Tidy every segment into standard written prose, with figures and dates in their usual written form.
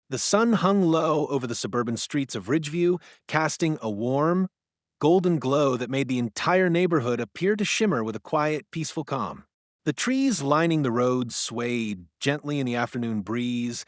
The sun hung low over the suburban streets of Ridgeview, casting a warm, golden glow that made the entire neighborhood appear to shimmer with a quiet, peaceful calm. The trees lining the roads swayed gently in the afternoon breeze,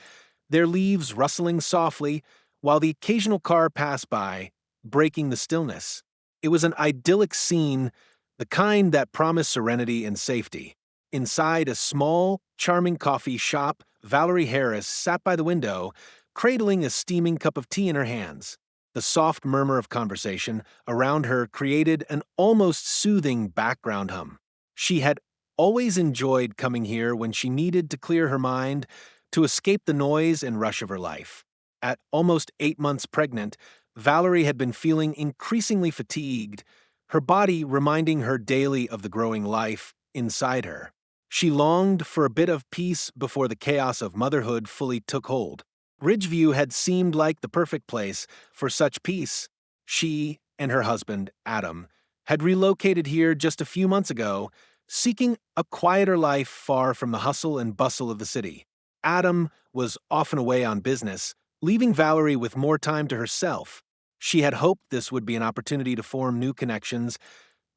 their leaves rustling softly, while the occasional car passed by, breaking the stillness. It was an idyllic scene, the kind that promised serenity and safety. Inside a small, charming coffee shop, Valerie Harris sat by the window, cradling a steaming cup of tea in her hands. The soft murmur of conversation around her created an almost soothing background hum. She had always enjoyed coming here when she needed to clear her mind, to escape the noise and rush of her life. At almost 8 months pregnant, Valerie had been feeling increasingly fatigued, her body reminding her daily of the growing life inside her. She longed for a bit of peace before the chaos of motherhood fully took hold. Ridgeview had seemed like the perfect place for such peace. She and her husband, Adam, had relocated here just a few months ago, seeking a quieter life far from the hustle and bustle of the city. Adam was often away on business, leaving Valerie with more time to herself. She had hoped this would be an opportunity to form new connections,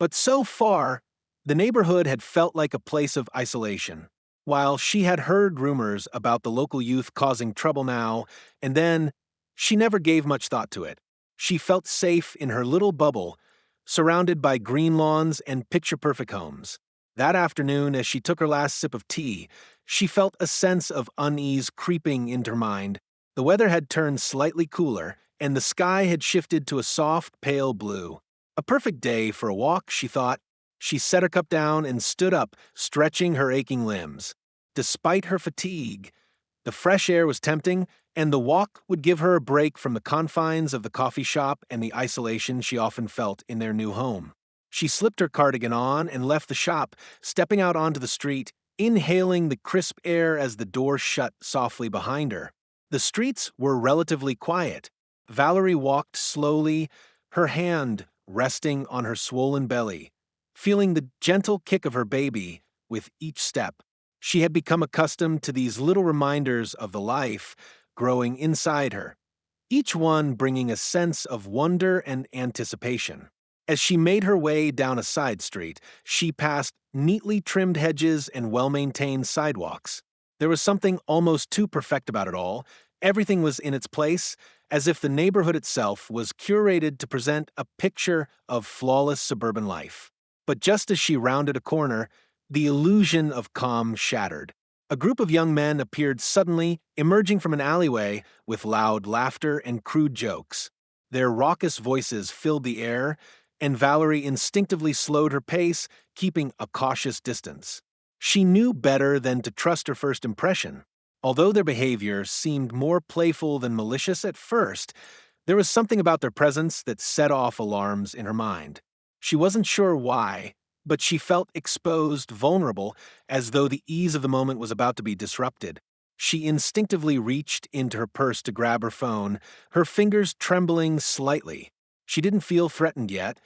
but so far, the neighborhood had felt like a place of isolation. While she had heard rumors about the local youth causing trouble now and then, she never gave much thought to it. She felt safe in her little bubble, surrounded by green lawns and picture-perfect homes. That afternoon, as she took her last sip of tea, she felt a sense of unease creeping into her mind. The weather had turned slightly cooler, and the sky had shifted to a soft, pale blue. A perfect day for a walk, she thought. She set her cup down and stood up, stretching her aching limbs. Despite her fatigue, the fresh air was tempting, and the walk would give her a break from the confines of the coffee shop and the isolation she often felt in their new home. She slipped her cardigan on and left the shop, stepping out onto the street, inhaling the crisp air as the door shut softly behind her. The streets were relatively quiet. Valerie walked slowly, her hand resting on her swollen belly, feeling the gentle kick of her baby with each step. She had become accustomed to these little reminders of the life growing inside her, each one bringing a sense of wonder and anticipation. As she made her way down a side street, she passed neatly trimmed hedges and well-maintained sidewalks. There was something almost too perfect about it all. Everything was in its place, as if the neighborhood itself was curated to present a picture of flawless suburban life. But just as she rounded a corner, the illusion of calm shattered. A group of young men appeared suddenly, emerging from an alleyway with loud laughter and crude jokes. Their raucous voices filled the air, and Valerie instinctively slowed her pace, keeping a cautious distance. She knew better than to trust her first impression. Although their behavior seemed more playful than malicious at first, there was something about their presence that set off alarms in her mind. She wasn't sure why, but she felt exposed, vulnerable, as though the ease of the moment was about to be disrupted. She instinctively reached into her purse to grab her phone, her fingers trembling slightly. She didn't feel threatened yet,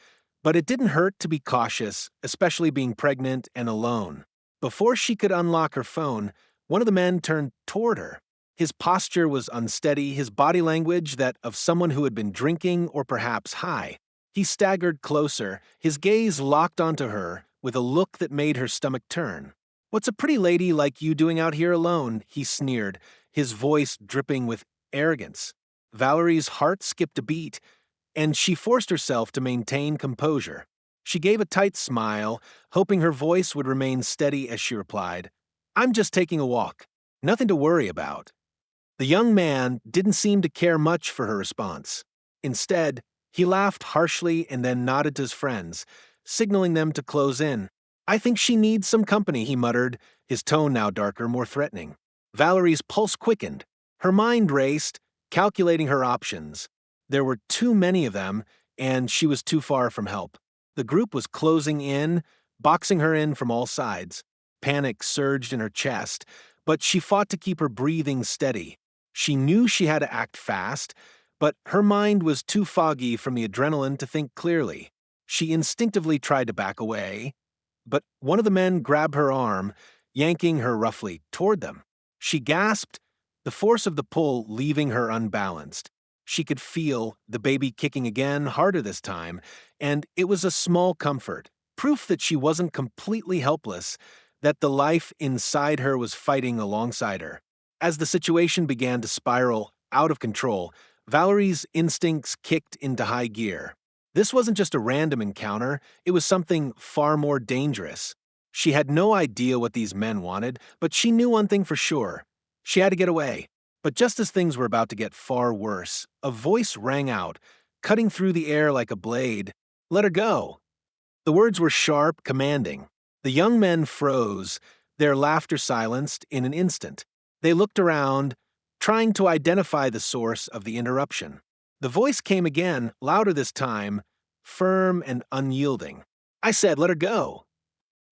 but it didn't hurt to be cautious, especially being pregnant and alone. Before she could unlock her phone, one of the men turned toward her. His posture was unsteady, his body language that of someone who had been drinking or perhaps high. He staggered closer, his gaze locked onto her with a look that made her stomach turn. "What's a pretty lady like you doing out here alone?" he sneered, his voice dripping with arrogance. Valerie's heart skipped a beat, and she forced herself to maintain composure. She gave a tight smile, hoping her voice would remain steady as she replied, "I'm just taking a walk. Nothing to worry about." The young man didn't seem to care much for her response. Instead, he laughed harshly and then nodded to his friends, signaling them to close in. "I think she needs some company," he muttered, his tone now darker, more threatening. Valerie's pulse quickened. Her mind raced, calculating her options. There were too many of them, and she was too far from help. The group was closing in, boxing her in from all sides. Panic surged in her chest, but she fought to keep her breathing steady. She knew she had to act fast, but her mind was too foggy from the adrenaline to think clearly. She instinctively tried to back away, but one of the men grabbed her arm, yanking her roughly toward them. She gasped, the force of the pull leaving her unbalanced. She could feel the baby kicking again, harder this time, and it was a small comfort, proof that she wasn't completely helpless, that the life inside her was fighting alongside her. As the situation began to spiral out of control, Valerie's instincts kicked into high gear. This wasn't just a random encounter, it was something far more dangerous. She had no idea what these men wanted, but she knew one thing for sure. She had to get away. But just as things were about to get far worse, a voice rang out, cutting through the air like a blade. "Let her go." The words were sharp, commanding. The young men froze, their laughter silenced in an instant. They looked around, trying to identify the source of the interruption. The voice came again, louder this time, firm and unyielding. "I said let her go."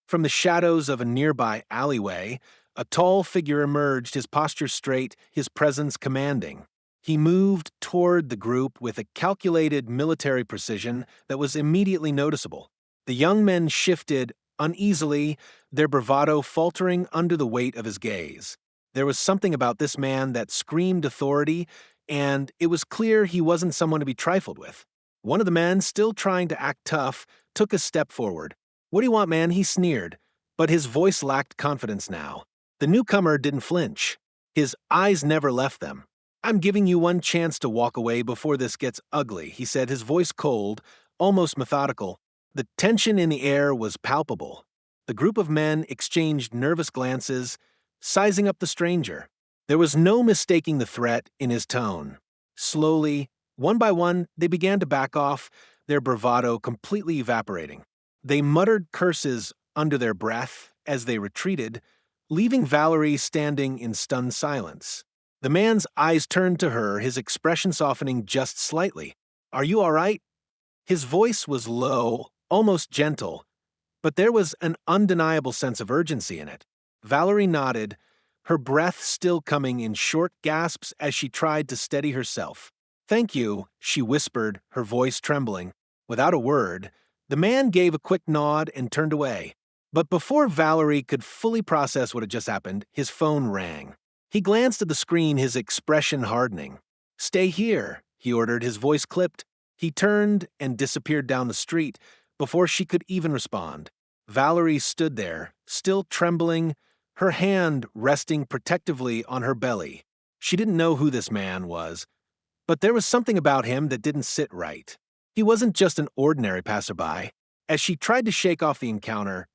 From the shadows of a nearby alleyway, a tall figure emerged, his posture straight, his presence commanding. He moved toward the group with a calculated military precision that was immediately noticeable. The young men shifted uneasily, their bravado faltering under the weight of his gaze. There was something about this man that screamed authority, and it was clear he wasn't someone to be trifled with. One of the men, still trying to act tough, took a step forward. "What do you want, man?" he sneered, but his voice lacked confidence now. The newcomer didn't flinch. His eyes never left them. "I'm giving you one chance to walk away before this gets ugly," he said, his voice cold, almost methodical. The tension in the air was palpable. The group of men exchanged nervous glances, sizing up the stranger. There was no mistaking the threat in his tone. Slowly, one by one, they began to back off, their bravado completely evaporating. They muttered curses under their breath as they retreated, leaving Valerie standing in stunned silence. The man's eyes turned to her, his expression softening just slightly. "Are you all right?" His voice was low, almost gentle, but there was an undeniable sense of urgency in it. Valerie nodded, her breath still coming in short gasps as she tried to steady herself. "Thank you," she whispered, her voice trembling. Without a word, the man gave a quick nod and turned away. But before Valerie could fully process what had just happened, his phone rang. He glanced at the screen, his expression hardening. "Stay here," he ordered, his voice clipped. He turned and disappeared down the street before she could even respond. Valerie stood there, still trembling, her hand resting protectively on her belly. She didn't know who this man was, but there was something about him that didn't sit right. He wasn't just an ordinary passerby. As she tried to shake off the encounter,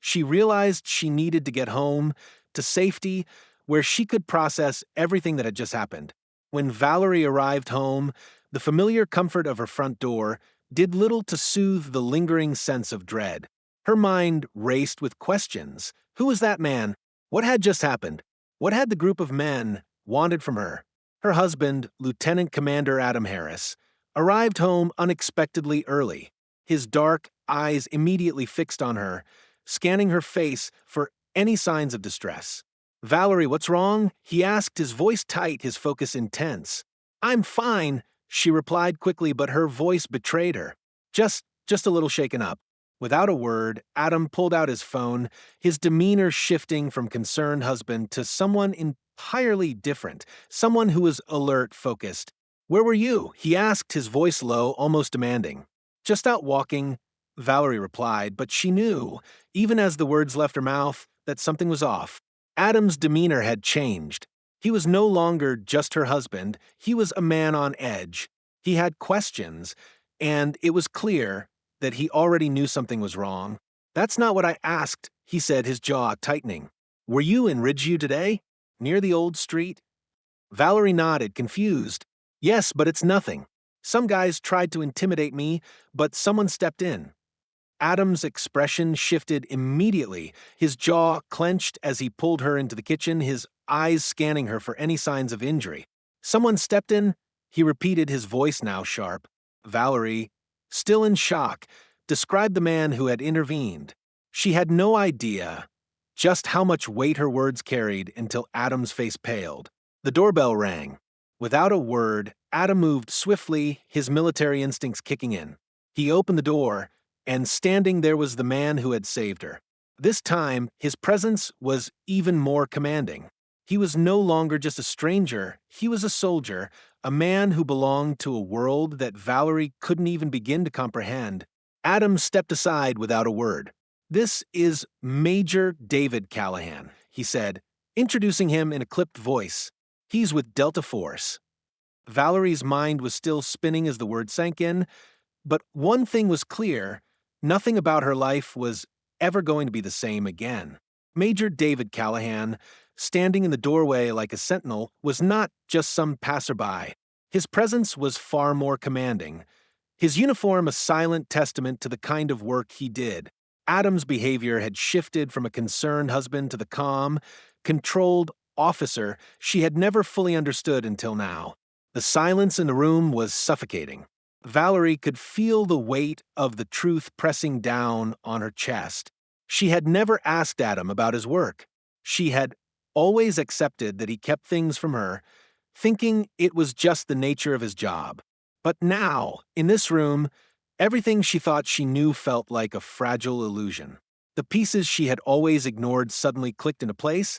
she realized she needed to get home, to safety, where she could process everything that had just happened. When Valerie arrived home, the familiar comfort of her front door did little to soothe the lingering sense of dread. Her mind raced with questions. Who was that man? What had just happened? What had the group of men wanted from her? Her husband, Lieutenant Commander Adam Harris, arrived home unexpectedly early, his dark eyes immediately fixed on her, scanning her face for any signs of distress. "Valerie, what's wrong?" he asked, his voice tight, his focus intense. "I'm fine," she replied quickly, but her voice betrayed her. Just a little shaken up." Without a word, Adam pulled out his phone, his demeanor shifting from concerned husband to someone entirely different, someone who was alert, focused. "Where were you?" he asked, his voice low, almost demanding. "Just out walking," Valerie replied, but she knew, even as the words left her mouth, that something was off. Adam's demeanor had changed. He was no longer just her husband, he was a man on edge. He had questions, and it was clear that he already knew something was wrong. "That's not what I asked," he said, his jaw tightening. "Were you in Ridgeview today? Near the old street?" Valerie nodded, confused. "Yes, but it's nothing. Some guys tried to intimidate me, but someone stepped in." Adam's expression shifted immediately, his jaw clenched as he pulled her into the kitchen, his eyes scanning her for any signs of injury. "Someone stepped in?" he repeated, his voice now sharp. Valerie, still in shock, described the man who had intervened. She had no idea just how much weight her words carried until Adam's face paled. The doorbell rang. Without a word, Adam moved swiftly, his military instincts kicking in. He opened the door, and standing there was the man who had saved her. This time, his presence was even more commanding. He was no longer just a stranger, he was a soldier, a man who belonged to a world that Valerie couldn't even begin to comprehend. Adam stepped aside without a word. "This is Major David Callahan," he said, introducing him in a clipped voice. "He's with Delta Force." Valerie's mind was still spinning as the word sank in, but one thing was clear: nothing about her life was ever going to be the same again. Major David Callahan, standing in the doorway like a sentinel, was not just some passerby. His presence was far more commanding, his uniform a silent testament to the kind of work he did. Adam's behavior had shifted from a concerned husband to the calm, controlled officer she had never fully understood until now. The silence in the room was suffocating. Valerie could feel the weight of the truth pressing down on her chest. She had never asked Adam about his work. She had always accepted that he kept things from her, thinking it was just the nature of his job. But now, in this room, everything she thought she knew felt like a fragile illusion. The pieces she had always ignored suddenly clicked into place,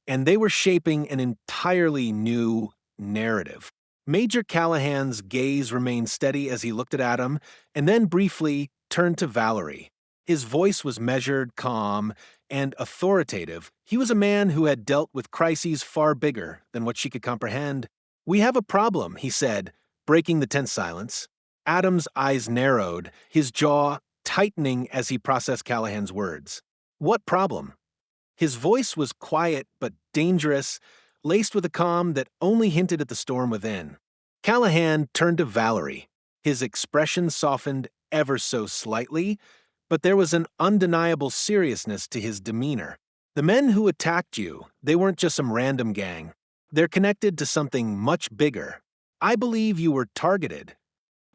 and they were shaping an entirely new narrative. Major Callahan's gaze remained steady as he looked at Adam, and then briefly turned to Valerie. His voice was measured, calm, and authoritative. He was a man who had dealt with crises far bigger than what she could comprehend. "We have a problem," he said, breaking the tense silence. Adam's eyes narrowed, his jaw tightening as he processed Callahan's words. "What problem?" His voice was quiet but dangerous, laced with a calm that only hinted at the storm within. Callahan turned to Valerie. His expression softened ever so slightly, but there was an undeniable seriousness to his demeanor. "The men who attacked you, they weren't just some random gang. They're connected to something much bigger. I believe you were targeted."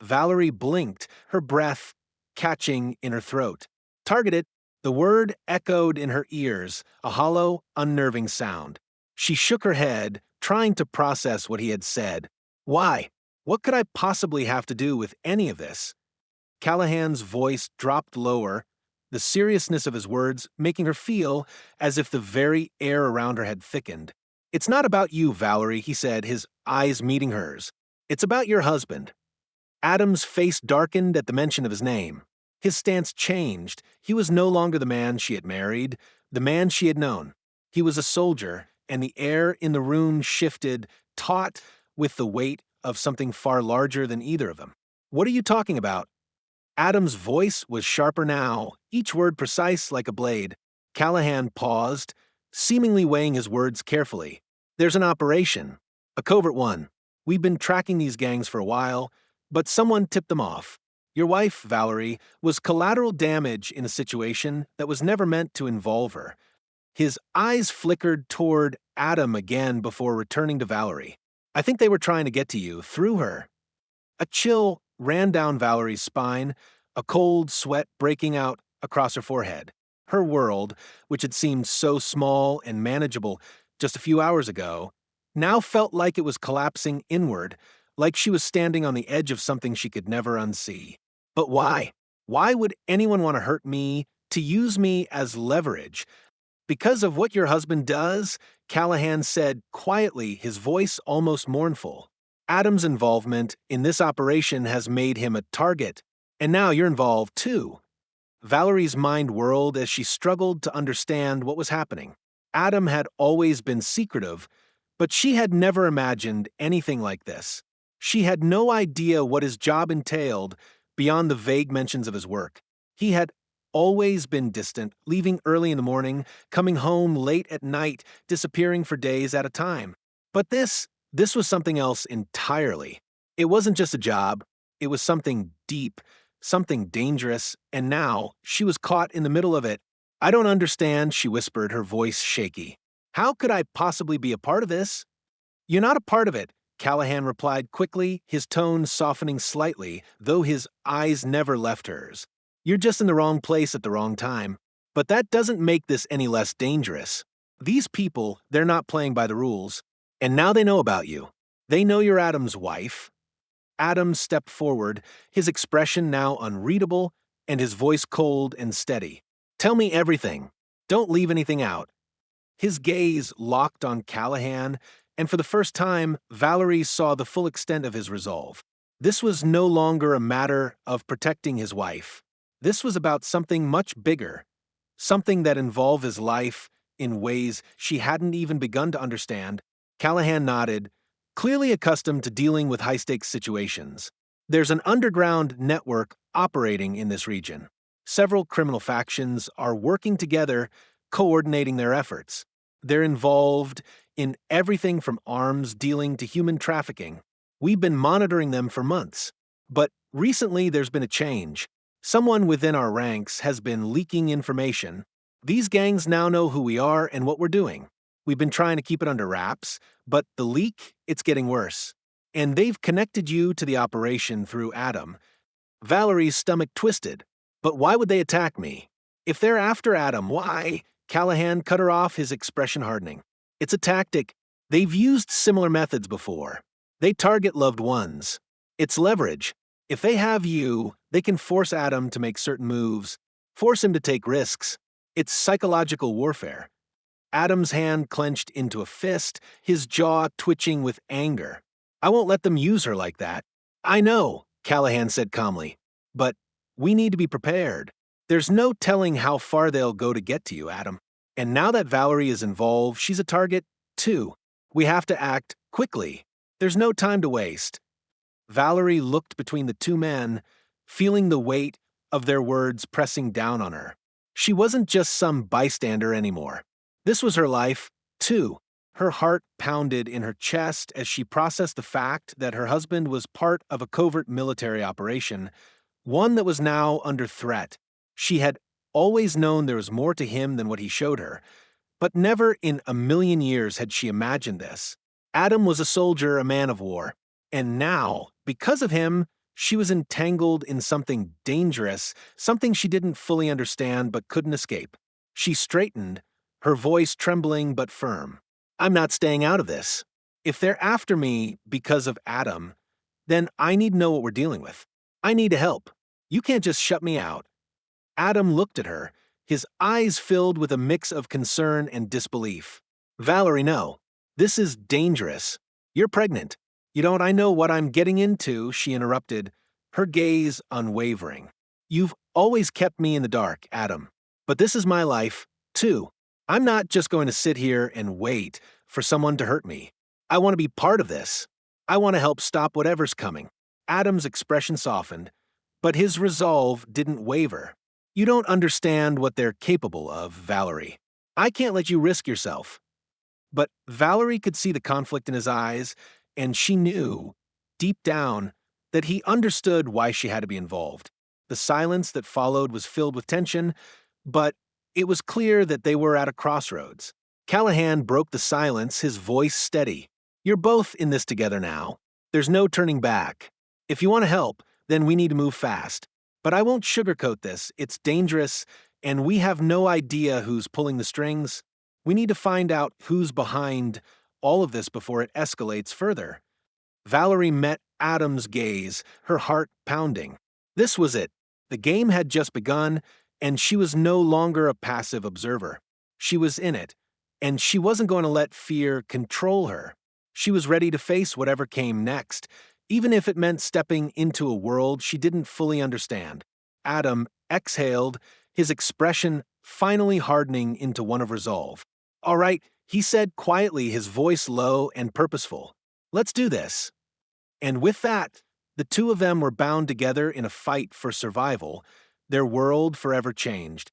Valerie blinked, her breath catching in her throat. "Targeted?" The word echoed in her ears, a hollow, unnerving sound. She shook her head, trying to process what he had said. "Why? What could I possibly have to do with any of this?" Callahan's voice dropped lower, the seriousness of his words making her feel as if the very air around her had thickened. "It's not about you, Valerie," he said, his eyes meeting hers. "It's about your husband." Adam's face darkened at the mention of his name. His stance changed. He was no longer the man she had married, the man she had known. He was a soldier, and the air in the room shifted, taut with the weight of something far larger than either of them. "What are you talking about?" Adam's voice was sharper now, each word precise like a blade. Callahan paused, seemingly weighing his words carefully. "There's an operation, a covert one. We've been tracking these gangs for a while, but someone tipped them off. Your wife, Valerie, was collateral damage in a situation that was never meant to involve her." His eyes flickered toward Adam again before returning to Valerie. "I think they were trying to get to you, through her." A chill ran down Valerie's spine, a cold sweat breaking out across her forehead. Her world, which had seemed so small and manageable just a few hours ago, now felt like it was collapsing inward, like she was standing on the edge of something she could never unsee. "But why? Why would anyone want to hurt me, to use me as leverage?" "Because of what your husband does," Callahan said quietly, his voice almost mournful. "Adam's involvement in this operation has made him a target, and now you're involved too." Valerie's mind whirled as she struggled to understand what was happening. Adam had always been secretive, but she had never imagined anything like this. She had no idea what his job entailed beyond the vague mentions of his work. He had always been distant, leaving early in the morning, coming home late at night, disappearing for days at a time. But this was something else entirely. It wasn't just a job, it was something deep, something dangerous, and now she was caught in the middle of it. "I don't understand," she whispered, her voice shaky. "How could I possibly be a part of this?" "You're not a part of it," Callahan replied quickly, his tone softening slightly, though his eyes never left hers. "You're just in the wrong place at the wrong time. But that doesn't make this any less dangerous. These people, they're not playing by the rules. And now they know about you. They know you're Adam's wife." Adam stepped forward, his expression now unreadable and his voice cold and steady. "Tell me everything. Don't leave anything out." His gaze locked on Callahan, and for the first time, Valerie saw the full extent of his resolve. This was no longer a matter of protecting his wife. This was about something much bigger, something that involved his life in ways she hadn't even begun to understand. Callahan nodded, clearly accustomed to dealing with high-stakes situations. There's an underground network operating in this region. Several criminal factions are working together, coordinating their efforts. They're involved in everything from arms dealing to human trafficking. We've been monitoring them for months. But recently there's been a change. Someone within our ranks has been leaking information. These gangs now know who we are and what we're doing. We've been trying to keep it under wraps, but the leak, it's getting worse. And they've connected you to the operation through Adam. Valerie's stomach twisted. But why would they attack me? If they're after Adam, why? Callahan cut her off, his expression hardening. It's a tactic. They've used similar methods before. They target loved ones. It's leverage. If they have you, they can force Adam to make certain moves, force him to take risks. It's psychological warfare. Adam's hand clenched into a fist, his jaw twitching with anger. I won't let them use her like that. I know, Callahan said calmly. But we need to be prepared. There's no telling how far they'll go to get to you, Adam. And now that Valerie is involved, she's a target, too. We have to act quickly. There's no time to waste. Valerie looked between the two men, feeling the weight of their words pressing down on her. She wasn't just some bystander anymore. This was her life, too. Her heart pounded in her chest as she processed the fact that her husband was part of a covert military operation, one that was now under threat. She had always known there was more to him than what he showed her, but never in a million years had she imagined this. Adam was a soldier, a man of war. And now, because of him, she was entangled in something dangerous, something she didn't fully understand but couldn't escape. She straightened, her voice trembling but firm. I'm not staying out of this. If they're after me because of Adam, then I need to know what we're dealing with. I need to help. You can't just shut me out. Adam looked at her, his eyes filled with a mix of concern and disbelief. Valerie, no. This is dangerous. You're pregnant. I know what I'm getting into, she interrupted, her gaze unwavering. You've always kept me in the dark, Adam. But this is my life, too. I'm not just going to sit here and wait for someone to hurt me. I want to be part of this. I want to help stop whatever's coming. Adam's expression softened, but his resolve didn't waver. You don't understand what they're capable of, Valerie. I can't let you risk yourself. But Valerie could see the conflict in his eyes, and she knew, deep down, that he understood why she had to be involved. The silence that followed was filled with tension, but it was clear that they were at a crossroads. Callahan broke the silence, his voice steady. You're both in this together now. There's no turning back. If you want to help, then we need to move fast. But I won't sugarcoat this. It's dangerous, and we have no idea who's pulling the strings. We need to find out who's behind all of this before it escalates further. Valerie met Adam's gaze, her heart pounding. This was it. The game had just begun, and she was no longer a passive observer. She was in it, and she wasn't going to let fear control her. She was ready to face whatever came next, even if it meant stepping into a world she didn't fully understand. Adam exhaled, his expression finally hardening into one of resolve. All right, he said quietly, his voice low and purposeful. Let's do this. And with that, the two of them were bound together in a fight for survival, their world forever changed.